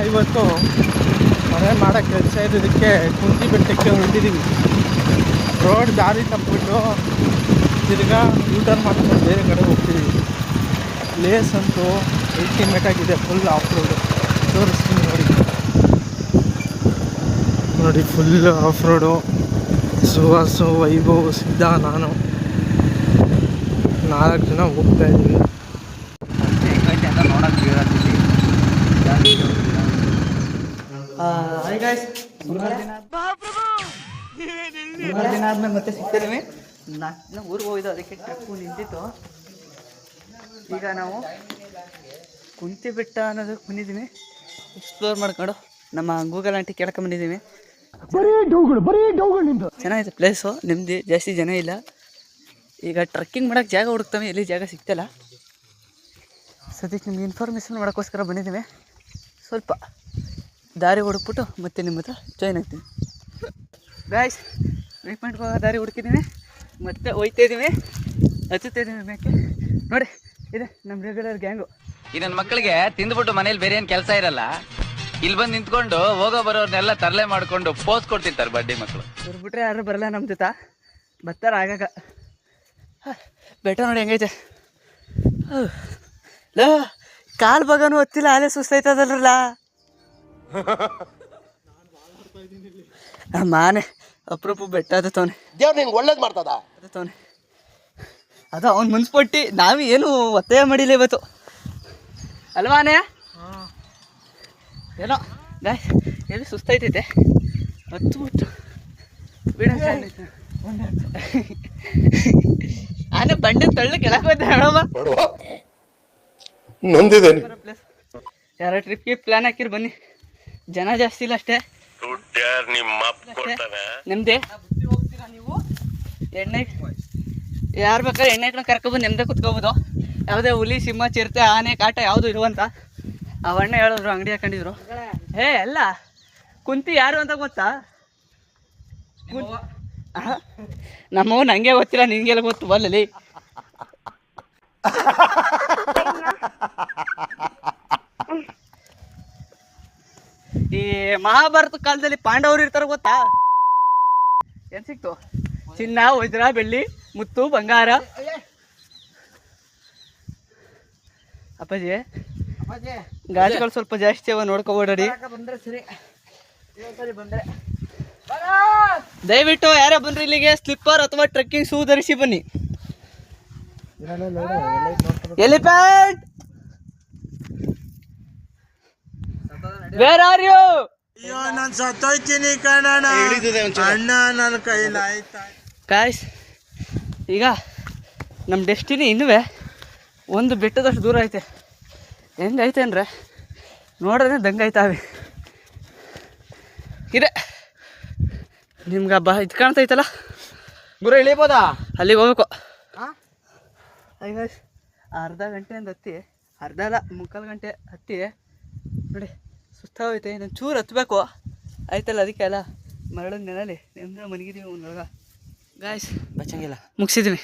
ಇವತ್ತು ಮನೆ ಮಾಡೋ ಕೆಲಸ ಇರೋದಕ್ಕೆ ಕುಂತಿ ಬೆಟ್ಟಕ್ಕೆ ಹೊರಟಿದ್ದೀವಿ. ರೋಡ್ ದಾರಿ ತಪ್ಪಿಬಿಟ್ಟು ತಿರ್ಗಾ ಯೂಟರ್ನ್ ಮಾಡ್ಕೊಂಡು ಬೇರೆ ಕಡೆ ಹೋಗ್ತಿದ್ದೀವಿ. ಪ್ಲೇಸ್ ಅಂತೂ ಅಲ್ಟಿಮೇಟ್ ಆಗಿದೆ, ಫುಲ್ ಆಫ್ ರೋಡು. ತೋರಿಸ್ತೀನಿ ನೋಡಿ ಫುಲ್ ಆಫ್ ರೋಡು. ಸುಹಾಸು, ವೈಭವ್, ಸಿದ್ಧ, ನಾನು 4 ಜನ ಹೋಗ್ತಾ ಇದ್ದೀವಿ. ಸುಮಾರು ದಿನ ಆದ್ಮೇಲೆ ಮತ್ತೆ ಸಿಗ್ತಿದ್ದೀವಿ. ನಾನು ಊರಿಗೆ ಹೋಗಿದ್ದು, ಅದಕ್ಕೆ ಟ್ರಿಪ್ಪು ನಿಂತಿತ್ತು. ಈಗ ನಾವು ಕುಂತಿ ಬೆಟ್ಟ ಅನ್ನೋದಕ್ಕೆ ಬಂದಿದ್ದೀವಿ. ಎಕ್ಸ್ಪ್ಲೋರ್ ಮಾಡ್ಕೊಂಡು ನಮ್ಮ ಗೂಗಲ್ ಆಂಟಿ ಕೇಳ್ಕೊಂಬಂದಿದ್ದೀವಿ. ಚೆನ್ನಾಗಿದೆ ಪ್ಲೇಸು, ನೆಮ್ಮದಿ, ಜಾಸ್ತಿ ಜನ ಇಲ್ಲ. ಈಗ ಟ್ರಕ್ಕಿಂಗ್ ಮಾಡೋಕ್ಕೆ ಜಾಗ ಹುಡುಕ್ತವೆ, ಎಲ್ಲಿ ಜಾಗ ಸಿಗ್ತಲ್ಲ. ಸದ್ಯಕ್ಕೆ ನಿಮ್ಗೆ ಇನ್ಫಾರ್ಮೇಷನ್ ಮಾಡೋಕ್ಕೋಸ್ಕರ ಬಂದಿದ್ದೀವಿ. ಸ್ವಲ್ಪ ದಾರಿ ಹುಡುಕ್ಬಿಟ್ಟು ಮತ್ತೆ ನಿಮ್ಮ ಹತ್ರ ಜಾಯ್ನ್ ಆಗ್ತೀನಿ. ಗಾಯ್ಸ್, ವ್ಯೂ ಪಾಯಿಂಟ್ಗೆ ಹೋಗೋ ದಾರಿ ಹುಡುಕಿದ್ದೀನಿ, ಮತ್ತೆ ಹೋಯ್ತಾ ಇದ್ದೀವಿ, ಹತ್ತುತ್ತಿದ್ದೀವಿ ಮೇಕೆ. ನೋಡಿ, ಇದೆ ನಮ್ಮ ರೆಗ್ಯುಲರ್ ಗ್ಯಾಂಗು. ಈ ನನ್ನ ಮಕ್ಕಳಿಗೆ ತಿಂದ್ಬಿಟ್ಟು ಮನೇಲಿ ಬೇರೆ ಏನು ಕೆಲಸ ಇರಲ್ಲ, ಇಲ್ಲಿ ಬಂದು ನಿಂತ್ಕೊಂಡು ಹೋಗೋ ಬರೋರ್ನೆಲ್ಲ ತರಲೆ ಮಾಡ್ಕೊಂಡು ಪೋಸ್ ಕೊಡ್ತಿರ್ತಾರೆ ಬಡ್ಡಿ ಮಕ್ಕಳು. ಬರ್ಬಿಟ್ರೆ ಯಾರು ಬರಲ್ಲ ನಮ್ಮ ಜೊತೆ, ಬರ್ತಾರೆ ಆಗಾಗ. ಬೆಟ್ಟ ನೋಡಿ ಹೆಂಗೈತೆ. ಲೋ, ಕಾಲು ಭಾಗನೂ ಹೊತ್ತಿಲ್ಲ, ಅಲ್ಲೇ ಸುಸ್ತೈತದಲ್ರಲ್ಲ. ಮಾನೆ ಅಪ್ರೂಪ ಬೆಟ್ಟ ಅದು ತವನೆ, ದೇವ್ರು ನಿಂಗೆ ಒಳ್ಳೇದು ಮಾಡ್ತದ ಅದು ತವನೆ. ಅದು ಅವ್ನು ಮುನ್ಸ್ಪಟ್ಟಿ, ನಾವು ಏನು ಒತ್ತಾಯ ಮಾಡಿಲ್ಲ ಇವತ್ತು ಅಲ್ವಾನೆ. ಏನೋ ಗಾಯ್ ಎಲ್ಲಿ ಸುಸ್ತೈತೈತೆ, ಹತ್ತು ಬಿಟ್ಟು ಬಿಡ. ಆನೆ ಬಂಡೆ ತಳ್ಳು ಕೆಳಗೆ ಹೋಯ್ತು ಹೇಳಮ್ಮ. ನೊಂದಿದ್ದೇನೆ. ಯಾರ ಟ್ರಿಪ್ಗೆ ಪ್ಲಾನ್ ಹಾಕಿರ್ ಬನ್ನಿ, ಜನ ಜಾಸ್ತಿ ಇಲ್ಲ ಅಷ್ಟೇ. ನಿಮ್ದೆ ನೀವು ಎಣ್ಣೆ ಯಾರು ಬೇಕಾದ್ರೆ ಎಣ್ಣೆ ಇಟ್ಕೊಂಡು ಕರ್ಕೊಬಂದು ನಿಮ್ದೇ ಕುತ್ಕೋಬೋದು. ಯಾವುದೇ ಹುಲಿ, ಸಿಂಹ, ಚಿರತೆ, ಆನೆ, ಕಾಟ ಯಾವುದು ಇರುವಂತ ಅವಣ್ಣ ಹೇಳಿದ್ರು, ಅಂಗಡಿ ಹಾಕೊಂಡಿದ್ರು. ಅಲ್ಲ, ಕುಂತಿ ಯಾರು ಅಂತ ಗೊತ್ತಾ? ನಮ್ಮವ್ ನಂಗೆ ಗೊತ್ತಿಲ್ಲ, ನಿನ್ಗೆಲ್ಲ ಗೊತ್ತು ಬಲ್ಲಲ್ಲಿ. ಈ ಮಹಾಭಾರತ ಕಾಲದಲ್ಲಿ ಪಾಂಡವರು ಇರ್ತಾರ ಗೊತ್ತಾ? ಏನ್ ಸಿಕ್ತು? ಚಿನ್ನ, ವಜ್ರ, ಬೆಳ್ಳಿ, ಮುತ್ತು, ಬಂಗಾರ. ಅಪ್ಪಾಜಿ ಗಾಡಿಗಳು ಸ್ವಲ್ಪ ಜಾಸ್ತಿ ಅವ, ನೋಡ್ಕೊಬೇಡಿ. ದಯವಿಟ್ಟು ಯಾರ ಬಂದ್ರಿ ಇಲ್ಲಿಗೆ ಸ್ಲಿಪ್ಪರ್ ಅಥವಾ ಟ್ರೆಕ್ಕಿಂಗ್ ಶೂ ಧರಿಸಿ ಬನ್ನಿ. Elephant, where are you? ನಾನು ಸತ್ತೋಯ್ತೀನಿ ಕಣಣ್ಣ, ಅಣ್ಣ ನನ್ನ ಕೈಲಿ ಆಯ್ತಾ. ಕಾಯ್ಸ್, ಈಗ ನಮ್ಮ ಡೆಸ್ಟಿನಿ ಇನ್ನೂ ಒಂದು ಬೆಟ್ಟದಷ್ಟು ದೂರ ಐತೆ. ಹೆಂಗೈತೆ ಅಂದರೆ ನೋಡ್ರೆ ದಂಗಾಯ್ತಾವೆ. ಇದೆ ನಿಮ್ಗೆ ಇದು ಕಾಣ್ತೈತಲ್ಲ ಗುರು, ಇಳಿಬೋದಾ? ಅಲ್ಲಿಗೆ ಹೋಗ್ಬೇಕು. ಅರ್ಧ ಗಂಟೆಯಿಂದ ಹತ್ತಿ, ಅರ್ಧ ಅಲ್ಲ, 3/4 ಗಂಟೆ ಹತ್ತಿ ನೋಡಿ ಸುಸ್ತಾಗೈತೆ. ಇನ್ನೊಂದು ಚೂರು ಹತ್ಬೇಕು ಆಯ್ತಲ್ಲ, ಅದಕ್ಕೆ ಅಲ್ಲ ಮರಳಿನ ನೆನಲ್ಲಿ ನೆಮ್ಮದಿ ಮನಗಿದ್ದೀವಿ. ಒಂದು ಗಾಯ್ಸ್ ಬಚ್ಚಂಗಿಲ್ಲ, ಮುಗಿಸಿದ್ದೀವಿ.